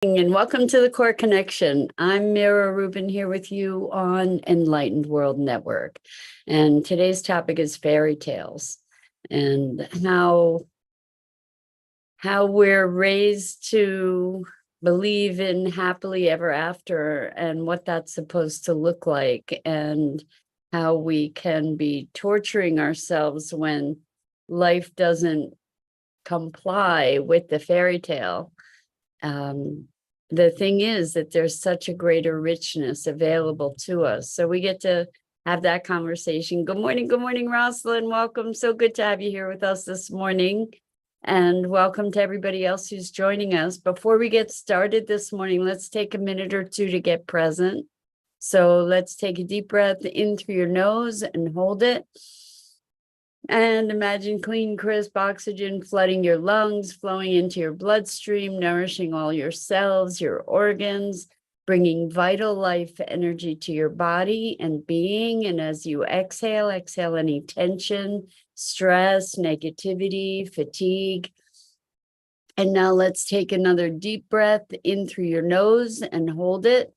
And welcome to the Core Connection. I'm Mira Rubin here with you on Enlightened World Network. And today's topic is fairy tales and how we're raised to believe in happily ever after and what that's supposed to look like, and how we can be torturing ourselves when life doesn't comply with the fairy tale. The thing is that there's such a greater richness available to us. So we get to have that conversation. Good morning, Rosalind. Welcome. So good to have you here with us this morning. And welcome to everybody else who's joining us. Before we get started this morning, let's take a minute or two to get present. So let's take a deep breath in through your nose and hold it. And imagine clean, crisp oxygen flooding your lungs, flowing into your bloodstream, nourishing all your cells, your organs, bringing vital life energy to your body and being. And as you exhale any tension, stress, negativity, fatigue. And now let's take another deep breath in through your nose and hold it.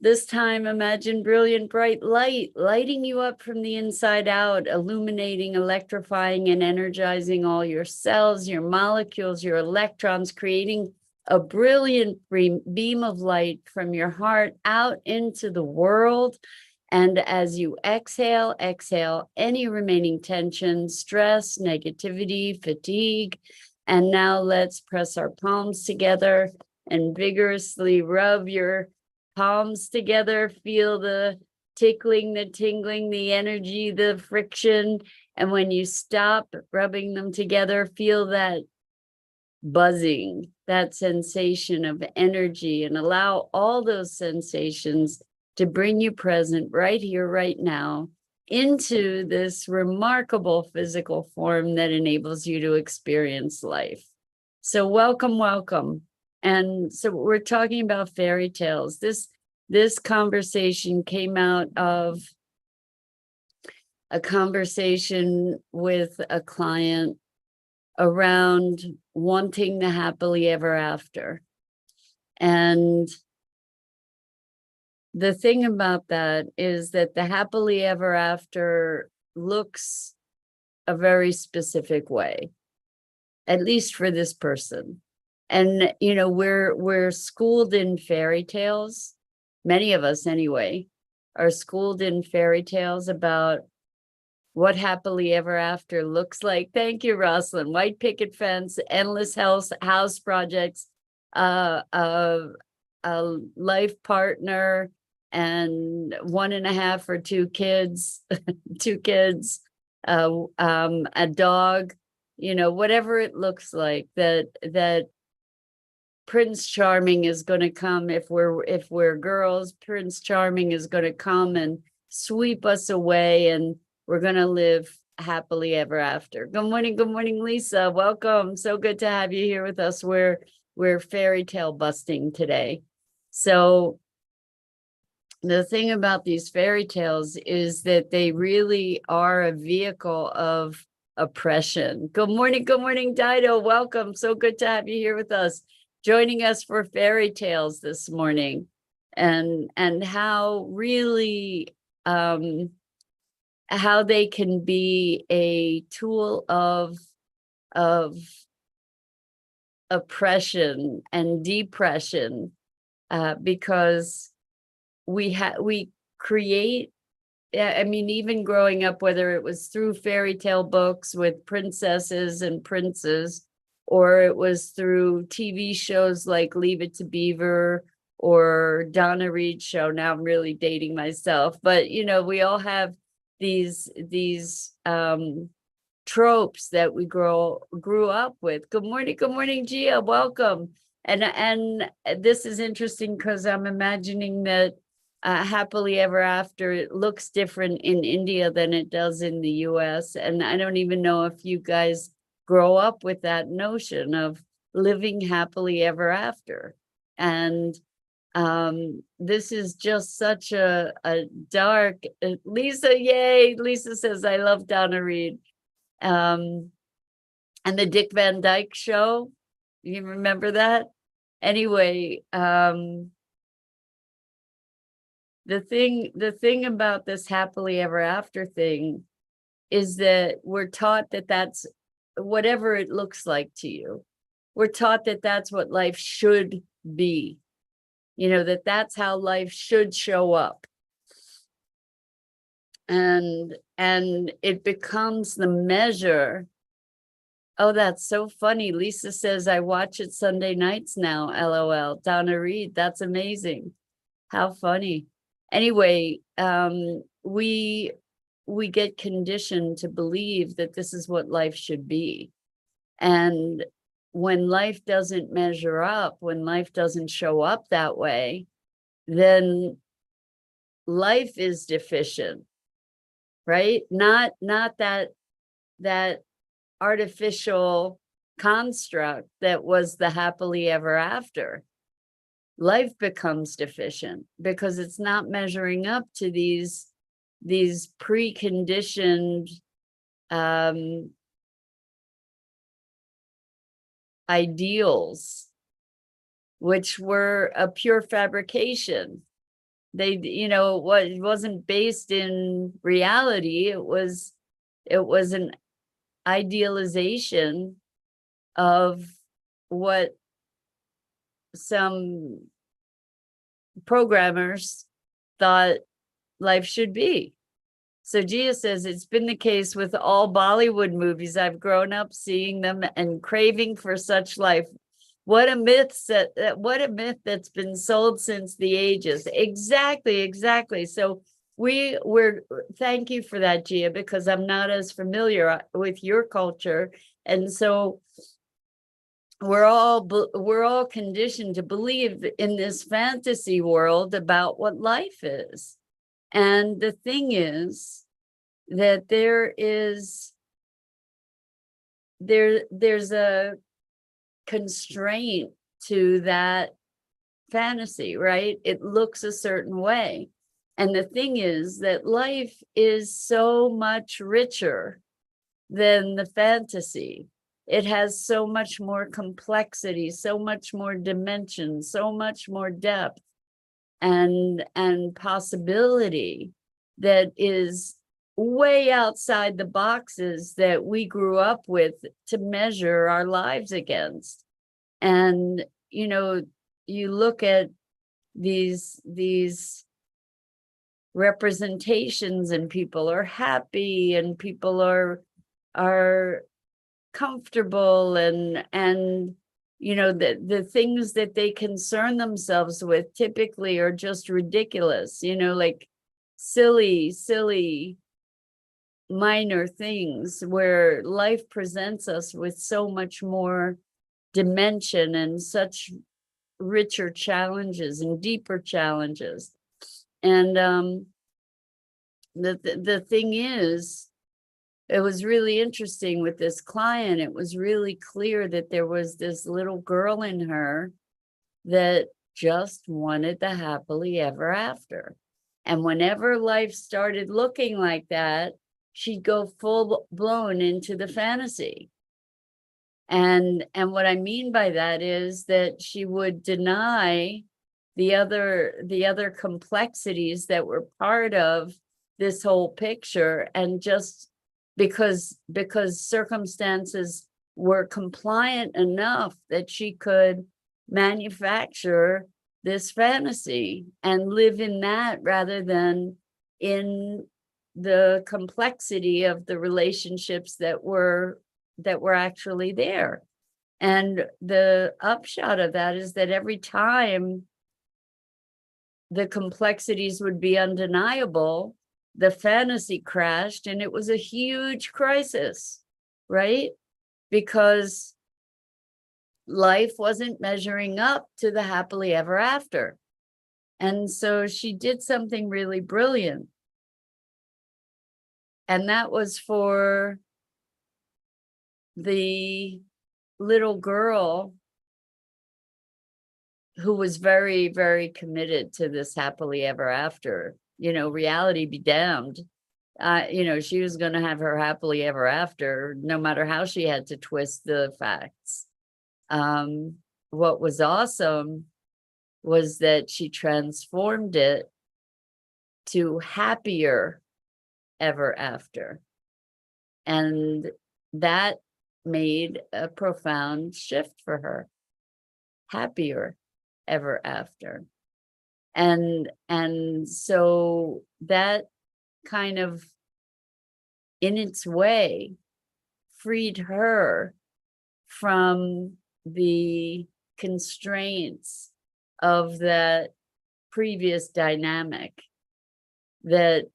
This time, imagine brilliant, bright light, lighting you up from the inside out, illuminating, electrifying, and energizing all your cells, your molecules, your electrons, creating a brilliant beam of light from your heart out into the world. And as you exhale any remaining tension, stress, negativity, fatigue. And now let's press our palms together and vigorously rub your palms together. Feel the tickling, the tingling, the energy, the friction. And when you stop rubbing them together, feel that buzzing, that sensation of energy, and allow all those sensations to bring you present right here, right now, into this remarkable physical form that enables you to experience life. So welcome. And so we're talking about fairy tales. This conversation came out of a conversation with a client around wanting the happily ever after. And the thing about that is that the happily ever after looks a very specific way, at least for this person. And, you know, we're schooled in fairy tales. Many of us anyway are schooled in fairy tales about what happily ever after looks like. Thank you, Rosalind. White picket fence, endless house projects, a life partner, and 1.5 or 2 kids, a dog, you know, whatever it looks like, that Prince Charming is going to come. If we're girls, Prince Charming is going to come and sweep us away, and we're going to live happily ever after. Good morning, Lisa. Welcome. So good to have you here with us. We're fairy tale busting today. So the thing about these fairy tales is that they really are a vehicle of oppression. Good morning, Dido. Welcome. So good to have you here with us, joining us for fairy tales this morning, and how really how they can be a tool of oppression and depression, because we create, I mean, even growing up, whether it was through fairy tale books with princesses and princes, or it was through TV shows like Leave It to Beaver or Donna Reed show. Now I'm really dating myself, but you know, we all have these tropes that we grew up with. Good morning, Gia. Welcome. And this is interesting because I'm imagining that happily ever after, it looks different in India than it does in the US. And I don't even know if you guys grow up with that notion of living happily ever after. And this is just such a dark, Lisa, yay. Lisa says, I love Donna Reed. And the Dick Van Dyke Show, you remember that? Anyway, the thing about this happily ever after thing is that we're taught that that's whatever it looks like to you. We're taught that that's what life should be, that that's how life should show up. And it becomes the measure. Oh, that's so funny. Lisa says, I watch it Sunday nights now, LOL. Donna Reed, that's amazing. How funny. Anyway, we get conditioned to believe that this is what life should be. And when life doesn't measure up, when life doesn't show up that way, then life is deficient, right? Not that artificial construct that was the happily ever after. Life becomes deficient because it's not measuring up to these preconditioned ideals, which were a pure fabrication. They, it wasn't based in reality. It was an idealization of what some programmers thought life should be. So Gia says, it's been the case with all Bollywood movies. I've grown up seeing them and craving for such life. What a myth that's been sold since the ages. Exactly. So thank you for that, Gia, because I'm not as familiar with your culture. And so we're all conditioned to believe in this fantasy world about what life is. And the thing is that there's a constraint to that fantasy, right? It looks a certain way. And the thing is that life is so much richer than the fantasy. It has so much more complexity, so much more dimension, so much more depth and possibility that is way outside the boxes that we grew up with to measure our lives against. And you look at these representations, and people are happy and people are comfortable, and the things that they concern themselves with typically are just ridiculous, like silly minor things, where life presents us with so much more dimension and such richer challenges and deeper challenges. And the thing is, it was really interesting with this client. It was really clear that there was this little girl in her that just wanted the happily ever after. And whenever life started looking like that, she'd go full blown into the fantasy. And what I mean by that is that she would deny the other complexities that were part of this whole picture, and just because circumstances were compliant enough that she could manufacture this fantasy and live in that rather than in the complexity of the relationships that were actually there. And the upshot of that is that every time the complexities would be undeniable, the fantasy crashed, and it was a huge crisis, right? Because life wasn't measuring up to the happily ever after. And so she did something really brilliant. And that was for the little girl who was very, very committed to this happily ever after. Reality be damned. She was going to have her happily ever after, no matter how she had to twist the facts. what was awesome was that she transformed it to happier ever after. And that made a profound shift for her. Happier ever after. And so that kind of, in its way, freed her from the constraints of that previous dynamic that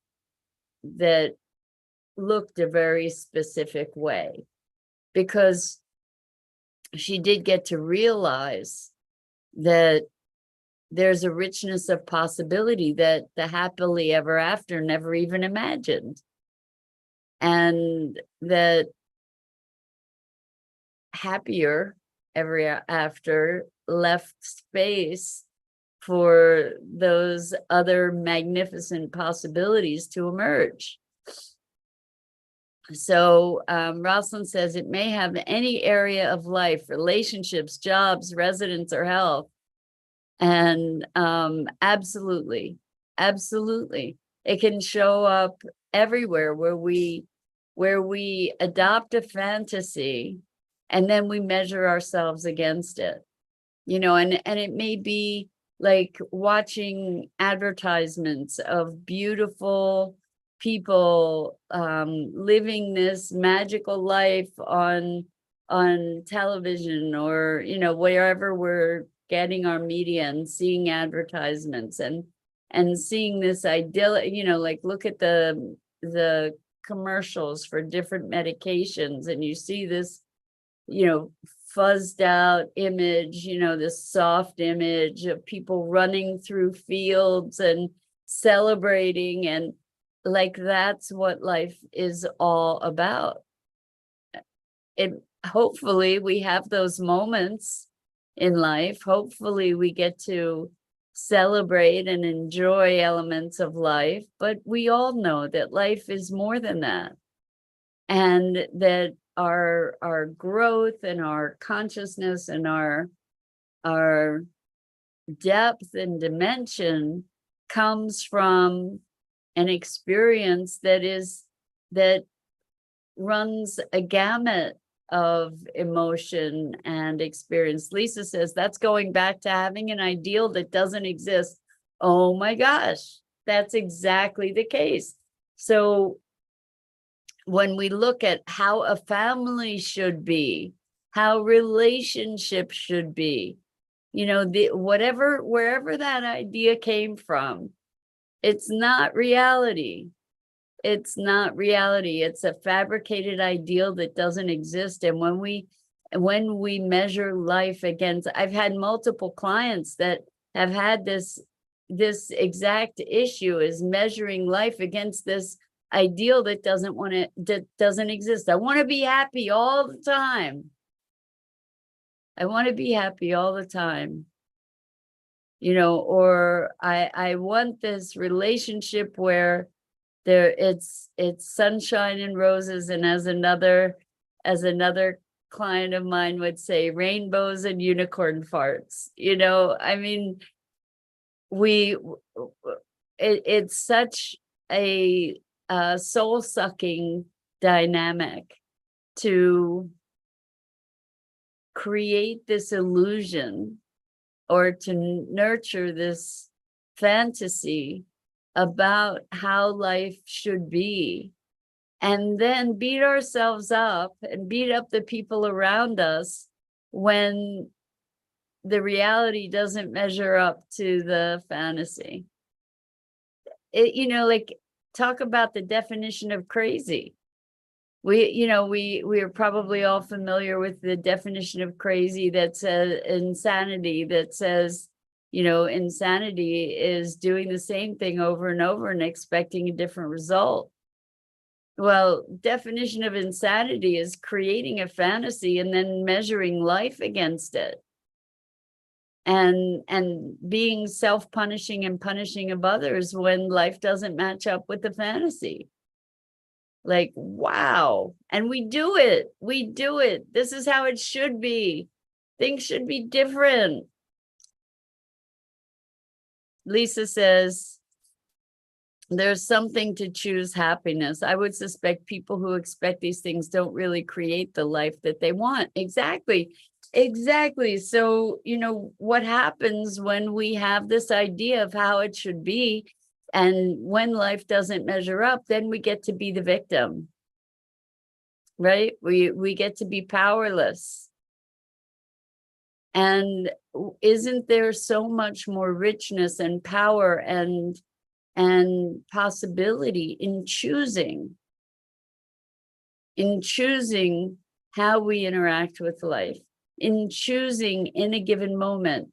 looked a very specific way, because she did get to realize that there's a richness of possibility that the happily ever after never even imagined, and that happier ever after left space for those other magnificent possibilities to emerge. So Rosalind says it may have any area of life, relationships, jobs, residence, or health. And absolutely, it can show up everywhere where we adopt a fantasy and then we measure ourselves against it, and it may be like watching advertisements of beautiful people living this magical life on television, or wherever we're getting our media and seeing advertisements and seeing this idyllic, like look at the commercials for different medications, and you see this fuzzed out image, this soft image of people running through fields and celebrating, and like that's what life is all about. Hopefully we have those moments in life. Hopefully we get to celebrate and enjoy elements of life, but we all know that life is more than that, and that our growth and our consciousness and our depth and dimension comes from an experience that runs a gamut of emotion and experience. Lisa says that's going back to having an ideal that doesn't exist. Oh my gosh, that's exactly the case. So when we look at how a family should be, how relationships should be, wherever that idea came from, it's not reality. It's not reality. It's a fabricated ideal that doesn't exist. And when we measure life against, I've had multiple clients that have had this exact issue, is measuring life against this ideal that doesn't exist. I want to be happy all the time. I want to be happy all the time. Or I want this relationship where it's sunshine and roses, and as another client of mine would say, rainbows and unicorn farts. I mean, it's such a soul-sucking dynamic to create this illusion or to nurture this fantasy about how life should be, and then beat ourselves up and beat up the people around us when the reality doesn't measure up to the fantasy. Like, talk about the definition of crazy. We are probably all familiar with the definition of crazy that says insanity, that says, insanity is doing the same thing over and over and expecting a different result. Well, definition of insanity is creating a fantasy and then measuring life against it, and being self-punishing and punishing of others when life doesn't match up with the fantasy. Like, wow. And we do it. This is how it should be. Things should be different. Lisa says, there's something to choose happiness. I would suspect people who expect these things don't really create the life that they want. Exactly. Exactly. So, what happens when we have this idea of how it should be, and when life doesn't measure up, then we get to be the victim, right? We get to be powerless. And isn't there so much more richness and power and possibility in choosing how we interact with life, in choosing in a given moment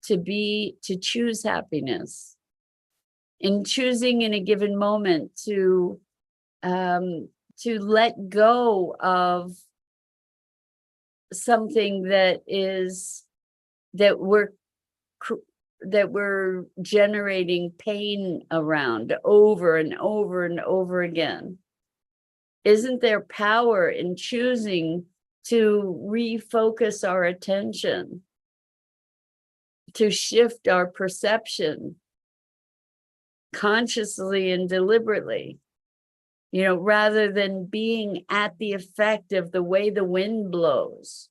to choose happiness, in choosing in a given moment to let go of something that we're generating pain around over and over and over again. Isn't there power in choosing to refocus our attention, to shift our perception consciously and deliberately, rather than being at the effect of the way the wind blows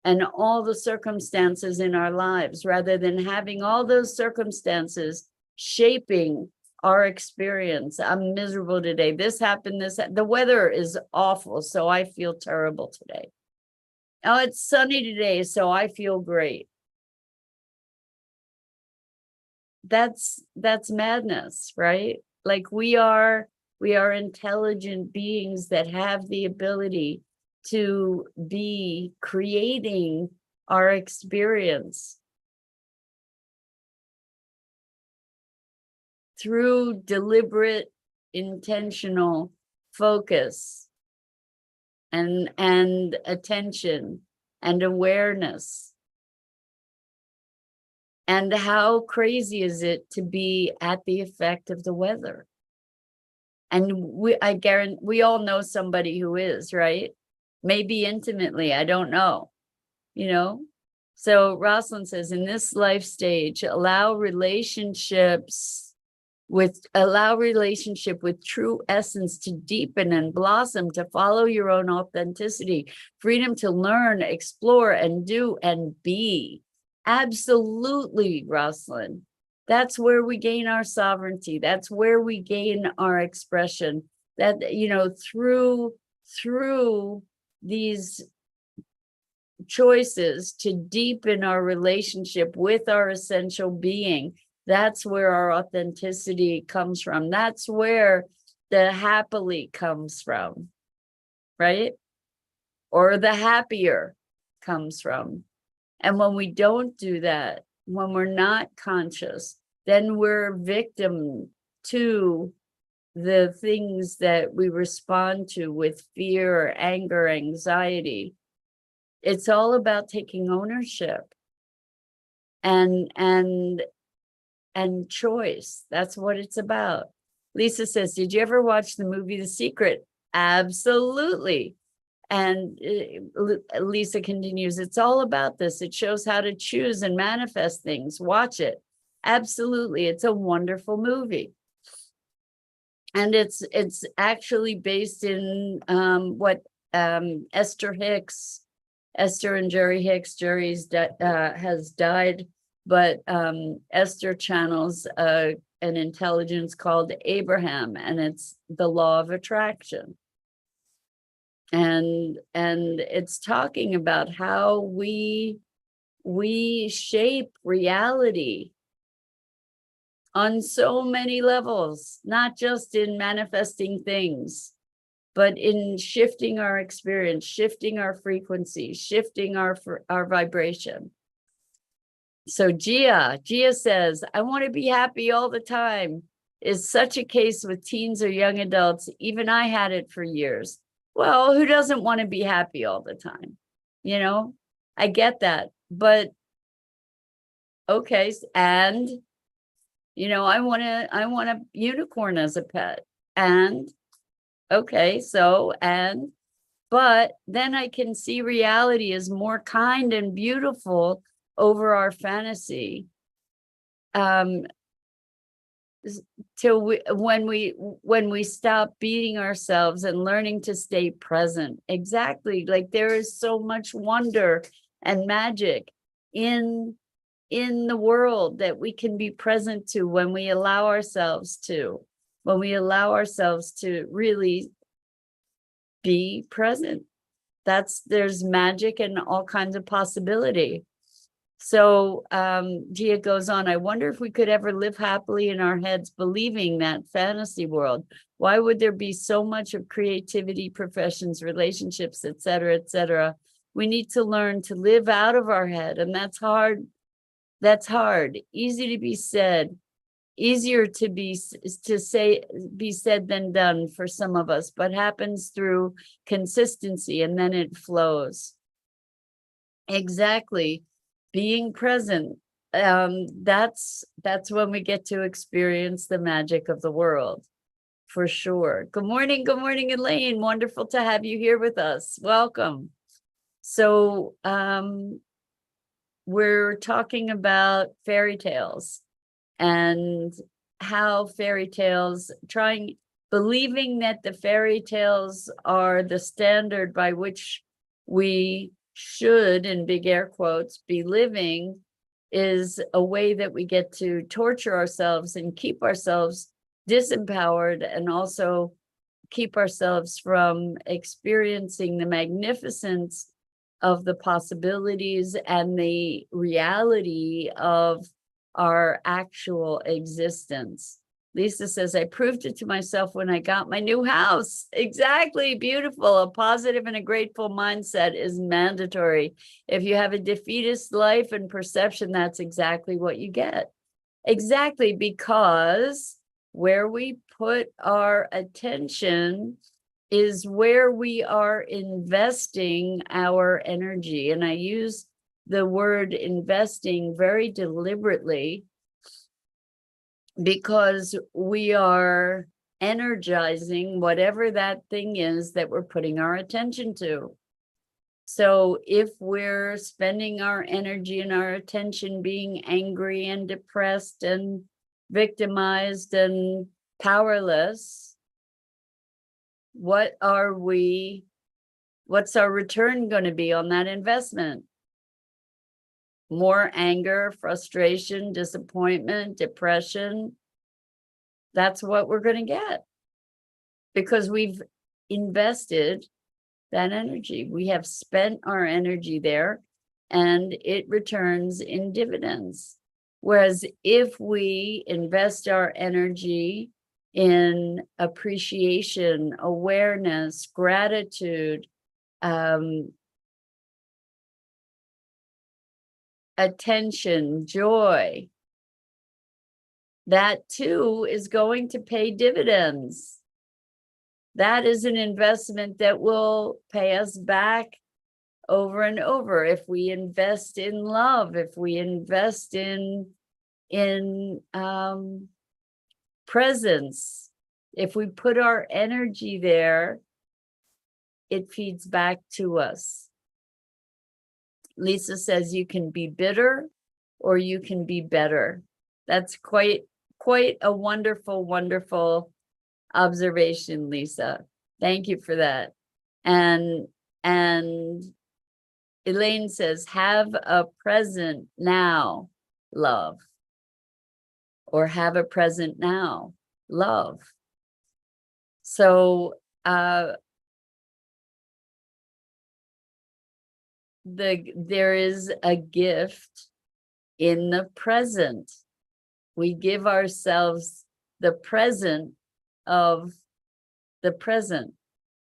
and all the circumstances in our lives, rather than having all those circumstances shaping our experience. I'm miserable today. This happened, the weather is awful, so I feel terrible today. Oh, it's sunny today, so I feel great. That's madness, right? Like we are intelligent beings that have the ability to be creating our experience through deliberate, intentional focus and attention and awareness. And how crazy is it to be at the effect of the weather? And I guarantee we all know somebody who is, right? Maybe intimately, I don't know, So Rosalind says, in this life stage, allow relationship with true essence to deepen and blossom, to follow your own authenticity, freedom to learn, explore, and do and be. Absolutely, Rosalind. That's where we gain our sovereignty. That's where we gain our expression. That, through these choices to deepen our relationship with our essential being, that's where our authenticity comes from. That's where the happily comes from, right? Or the happier comes from. And when we don't do that, when we're not conscious, then we're victim to the things that we respond to with fear, anger, anxiety. It's all about taking ownership and choice. That's what it's about. Lisa says, did you ever watch the movie The Secret? Absolutely. And Lisa continues, it's all about this. It shows how to choose and manifest things. Watch it. Absolutely. It's a wonderful movie. And it's actually based in what Esther and Jerry Hicks. Jerry's has died, but Esther channels an intelligence called Abraham, and it's the law of attraction. And it's talking about how we shape reality on so many levels, not just in manifesting things, but in shifting our experience, shifting our frequency, shifting our vibration. So Gia says, I want to be happy all the time. Is such a case with teens or young adults. Even I had it for years. Well, who doesn't want to be happy all the time? I get that. But okay, and I want a unicorn as a pet. And okay, so and But then I can see reality as more kind and beautiful over our fantasy. When we stop beating ourselves and learning to stay present. Exactly. Like there is so much wonder and magic in the world that we can be present to when we allow ourselves to, really be present. There's magic and all kinds of possibility. So Gia goes on, I wonder if we could ever live happily in our heads, believing that fantasy world. Why would there be so much of creativity, professions, relationships, et cetera, et cetera? We need to learn to live out of our head, and that's hard. That's hard. Easy to be said. Easier to be said than done for some of us, but happens through consistency, and then it flows. Exactly. Being present. That's when we get to experience the magic of the world, for sure. Good morning, Elaine. Wonderful to have you here with us. Welcome. So we're talking about fairy tales and how fairy tales, believing that the fairy tales are the standard by which we should, in big air quotes, be living, is a way that we get to torture ourselves and keep ourselves disempowered, and also keep ourselves from experiencing the magnificence of the possibilities and the reality of our actual existence. Lisa says, I proved it to myself when I got my new house. Exactly. Beautiful. A positive and a grateful mindset is mandatory. If you have a defeatist life and perception, that's exactly what you get. Exactly, because where we put our attention is where we are investing our energy. And I use the word investing very deliberately, because we are energizing whatever that thing is that we're putting our attention to. So if we're spending our energy and our attention being angry and depressed and victimized and powerless, what's our return going to be on that investment? More anger, frustration, disappointment, depression. That's what we're going to get, because we've invested that energy. We have spent our energy there, and it returns in dividends. Whereas if we invest our energy in appreciation, awareness, gratitude, attention, joy, that too is going to pay dividends. That is an investment that will pay us back over and over. If we invest in love, if we invest in presence, if we put our energy there, it feeds back to us. Lisa says you can be bitter or you can be better. That's quite a wonderful, wonderful observation, Lisa. Thank you for that. And Elaine says, have a present now, love. Or have a present now, love. So there is a gift in the present. We give ourselves the present of the present.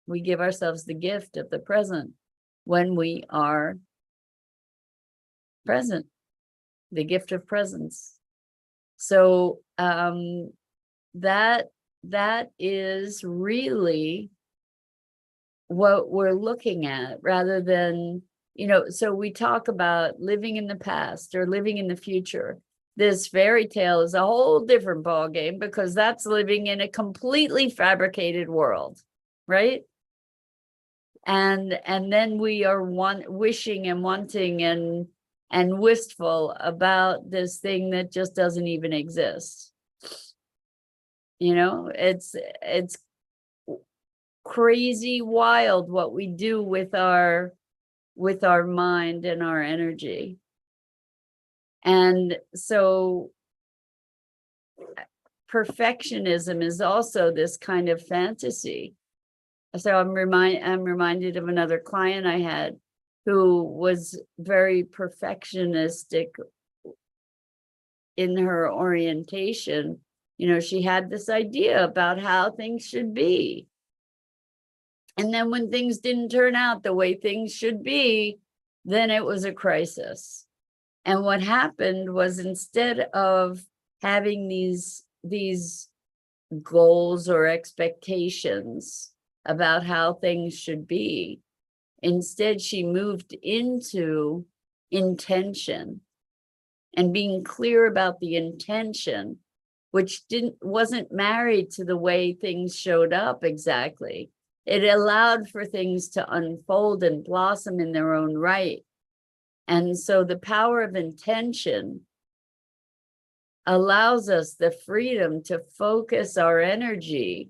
We give ourselves the gift of the present when we are present, the gift of presence. So that is really what we're looking at, rather than, so we talk about living in the past or living in the future. This fairy tale is a whole different ballgame, because that's living in a completely fabricated world, right? And then we are wishing and wanting and wistful about this thing that just doesn't even exist. You know, it's crazy wild what we do with our mind and our energy. And so perfectionism is also this kind of fantasy. So I'm reminded of another client I had who was very perfectionistic in her orientation. You know, she had this idea about how things should be. And then when things didn't turn out the way things should be, then it was a crisis. And what happened was, instead of having these goals or expectations about how things should be, instead she moved into intention and being clear about the intention, which wasn't married to the way things showed up exactly. It allowed for things to unfold and blossom in their own right. And so the power of intention allows us the freedom to focus our energy,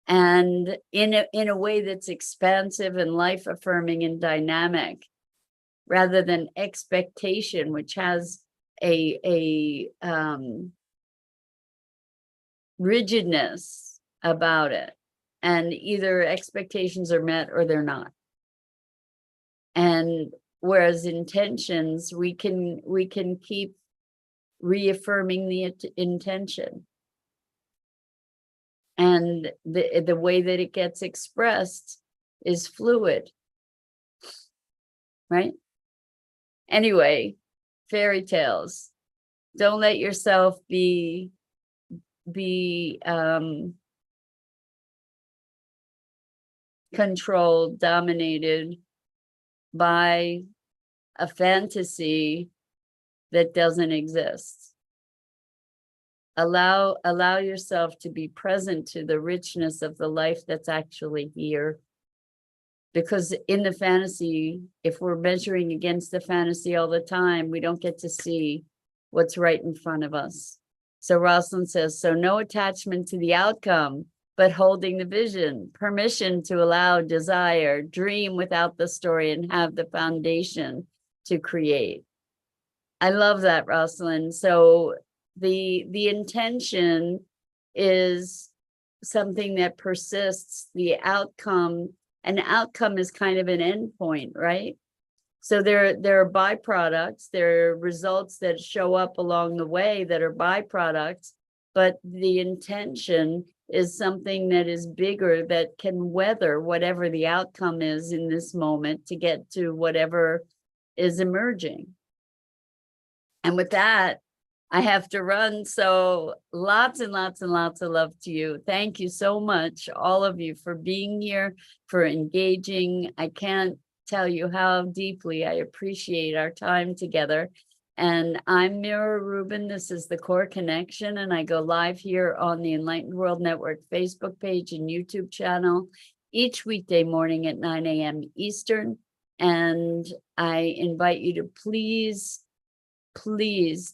and in a way that's expansive and life affirming and dynamic, rather than expectation, which has a rigidness about it. And either expectations are met or they're not. And whereas intentions, we can keep reaffirming the intention. And the way that it gets expressed is fluid, right? Anyway, fairy tales. Don't let yourself be controlled, dominated by a fantasy that doesn't exist. Allow yourself to be present to the richness of the life that's actually here. Because in the fantasy, if we're measuring against the fantasy all the time, we don't get to see what's right in front of us. So Rosalind says, so no attachment to the outcome, but holding the vision, permission to allow desire, dream without the story, and have the foundation to create. I love that, Rosalind. So the intention is something that persists. The outcome, an outcome is kind of an endpoint, right? So there are byproducts, there are results that show up along the way that are byproducts, but the intention is something that is bigger, that can weather whatever the outcome is in this moment to get to whatever is emerging. And with that, I have to run. So lots and lots and lots of love to you. Thank you so much, all of you, for being here, for engaging. I can't tell you how deeply I appreciate our time together. And I'm Mira Rubin. This is the Core Connection, and I go live here on the Enlightened World Network Facebook page and YouTube channel each weekday morning at 9 a.m. Eastern. And I invite you to please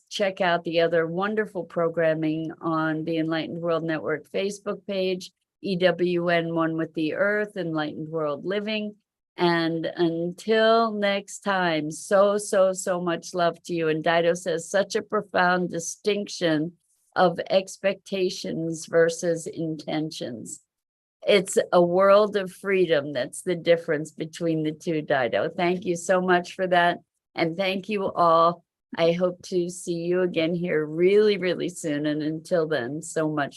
check out the other wonderful programming on the Enlightened World Network Facebook page, EWN One with the Earth, Enlightened World Living. And until next time, so much love to you. And Dido says, such a profound distinction of expectations versus intentions. It's a world of freedom. That's the difference between the two, Dido. Thank you so much for that. And thank you all. I hope to see you again here really, really soon. And until then, so much